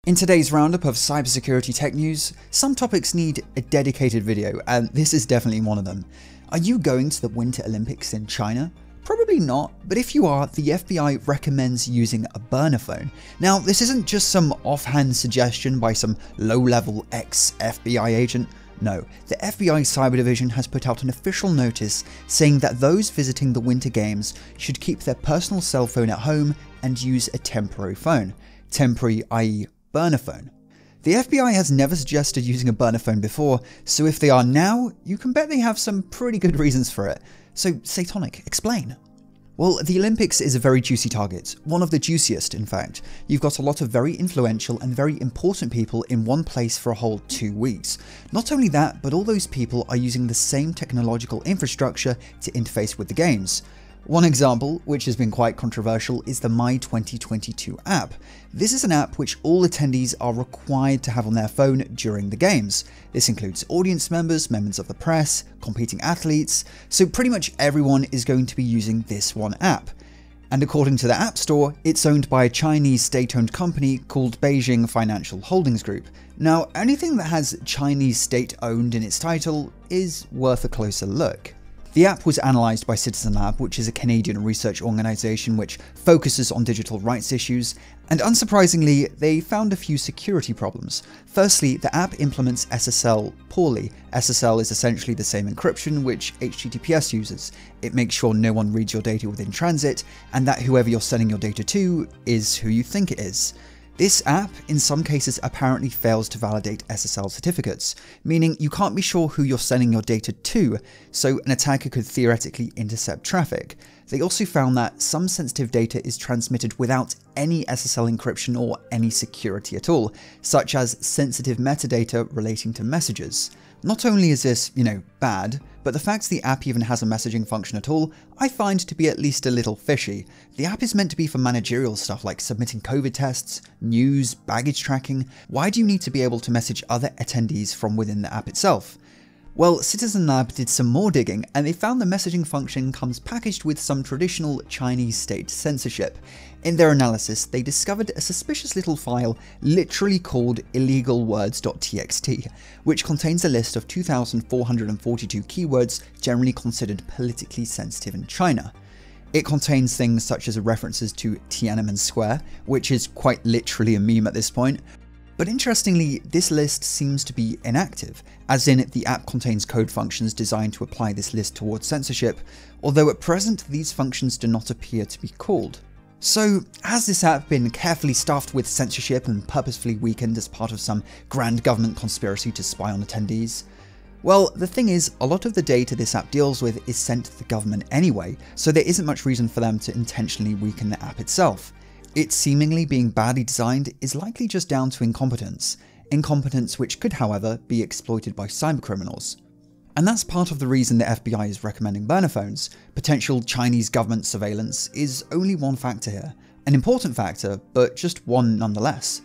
In today's roundup of cybersecurity tech news, some topics need a dedicated video, and this is definitely one of them. Are you going to the Winter Olympics in China? Probably not, but if you are, the FBI recommends using a burner phone. Now, this isn't just some offhand suggestion by some low-level ex-FBI agent. No, the FBI Cyber Division has put out an official notice saying that those visiting the Winter Games should keep their personal cell phone at home and use a temporary phone. Temporary, i.e. burner phone. The FBI has never suggested using a burner phone before, so if they are now, you can bet they have some pretty good reasons for it. So, Satonic, explain. Well, the Olympics is a very juicy target, one of the juiciest in fact. You've got a lot of very influential and very important people in one place for a whole 2 weeks. Not only that, but all those people are using the same technological infrastructure to interface with the games. One example, which has been quite controversial, is the My 2022 app. This is an app which all attendees are required to have on their phone during the games. This includes audience members, members of the press, competing athletes, so pretty much everyone is going to be using this one app. And according to the App Store, it's owned by a Chinese state-owned company called Beijing Financial Holdings Group. Now, anything that has Chinese state-owned in its title is worth a closer look. The app was analysed by Citizen Lab, which is a Canadian research organisation which focuses on digital rights issues, and unsurprisingly, they found a few security problems. Firstly, the app implements SSL poorly. SSL is essentially the same encryption which HTTPS uses. It makes sure no one reads your data within transit, and that whoever you're sending your data to is who you think it is. This app, in some cases, apparently fails to validate SSL certificates, meaning you can't be sure who you're sending your data to, so an attacker could theoretically intercept traffic. They also found that some sensitive data is transmitted without any SSL encryption or any security at all, such as sensitive metadata relating to messages. Not only is this, bad, but the fact the app even has a messaging function at all, I find to be at least a little fishy. The app is meant to be for managerial stuff like submitting COVID tests, news, baggage tracking. Why do you need to be able to message other attendees from within the app itself? Well, Citizen Lab did some more digging, and they found the messaging function comes packaged with some traditional Chinese state censorship. In their analysis, they discovered a suspicious little file literally called illegalwords.txt, which contains a list of 2,442 keywords generally considered politically sensitive in China. It contains things such as references to Tiananmen Square, which is quite literally a meme at this point. But interestingly, this list seems to be inactive, as in the app contains code functions designed to apply this list towards censorship, although at present these functions do not appear to be called. So, has this app been carefully stuffed with censorship and purposefully weakened as part of some grand government conspiracy to spy on attendees? Well, the thing is, a lot of the data this app deals with is sent to the government anyway, so there isn't much reason for them to intentionally weaken the app itself. It seemingly being badly designed is likely just down to incompetence which could, however, be exploited by cybercriminals. And that's part of the reason the FBI is recommending burner phones. Potential Chinese government surveillance is only one factor here. An important factor, but just one nonetheless.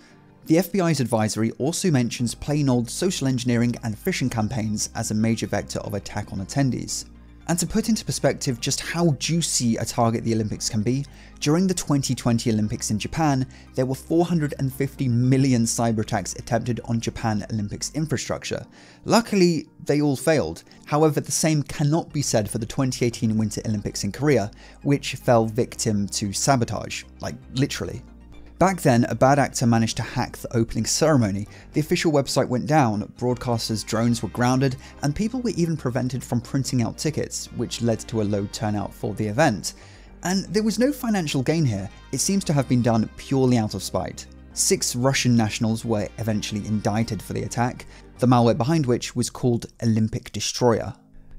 The FBI's advisory also mentions plain old social engineering and phishing campaigns as a major vector of attack on attendees. And to put into perspective just how juicy a target the Olympics can be, during the 2020 Olympics in Japan, there were 450 million cyber attacks attempted on Japan Olympics infrastructure. Luckily, they all failed. However, the same cannot be said for the 2018 Winter Olympics in Korea, which fell victim to sabotage, like literally. Back then, a bad actor managed to hack the opening ceremony, the official website went down, broadcasters' drones were grounded, and people were even prevented from printing out tickets, which led to a low turnout for the event. And there was no financial gain here, it seems to have been done purely out of spite. 6 Russian nationals were eventually indicted for the attack, the malware behind which was called Olympic Destroyer.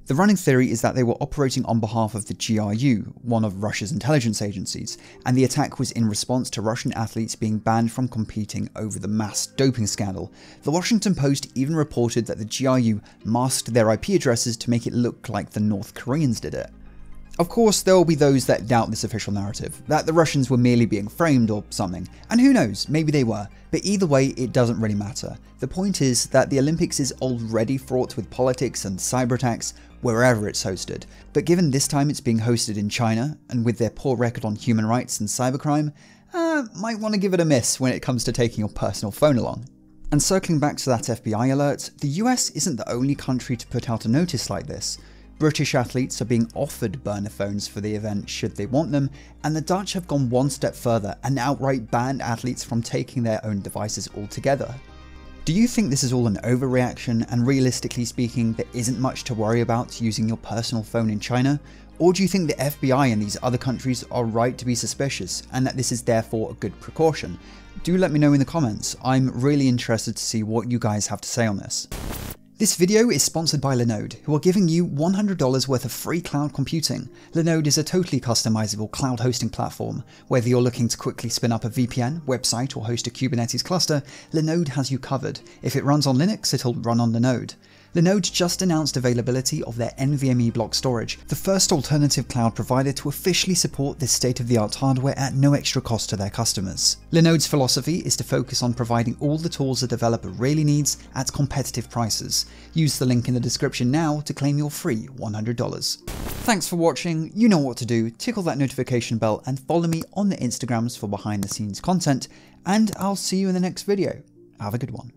The running theory is that they were operating on behalf of the GRU, one of Russia's intelligence agencies, and the attack was in response to Russian athletes being banned from competing over the mass doping scandal. The Washington Post even reported that the GRU masked their IP addresses to make it look like the North Koreans did it. Of course, there will be those that doubt this official narrative, that the Russians were merely being framed or something, and who knows, maybe they were, but either way it doesn't really matter. The point is that the Olympics is already fraught with politics and cyber attacks wherever it's hosted, but given this time it's being hosted in China, and with their poor record on human rights and cybercrime, might want to give it a miss when it comes to taking your personal phone along. And circling back to that FBI alert, the US isn't the only country to put out a notice like this. British athletes are being offered burner phones for the event should they want them, and the Dutch have gone one step further and outright banned athletes from taking their own devices altogether. Do you think this is all an overreaction, and realistically speaking, there isn't much to worry about using your personal phone in China? Or do you think the FBI in these other countries are right to be suspicious, and that this is therefore a good precaution? Do let me know in the comments. I'm really interested to see what you guys have to say on this. This video is sponsored by Linode, who are giving you $100 worth of free cloud computing. Linode is a totally customizable cloud hosting platform. Whether you're looking to quickly spin up a VPN, website, or host a Kubernetes cluster, Linode has you covered. If it runs on Linux, it'll run on Linode. Linode just announced availability of their NVMe block storage, the first alternative cloud provider to officially support this state-of-the-art hardware at no extra cost to their customers. Linode's philosophy is to focus on providing all the tools a developer really needs at competitive prices. Use the link in the description now to claim your free $100. Thanks for watching. You know what to do. Tickle that notification bell and follow me on the Instagrams for behind the scenes content, and I'll see you in the next video. Have a good one.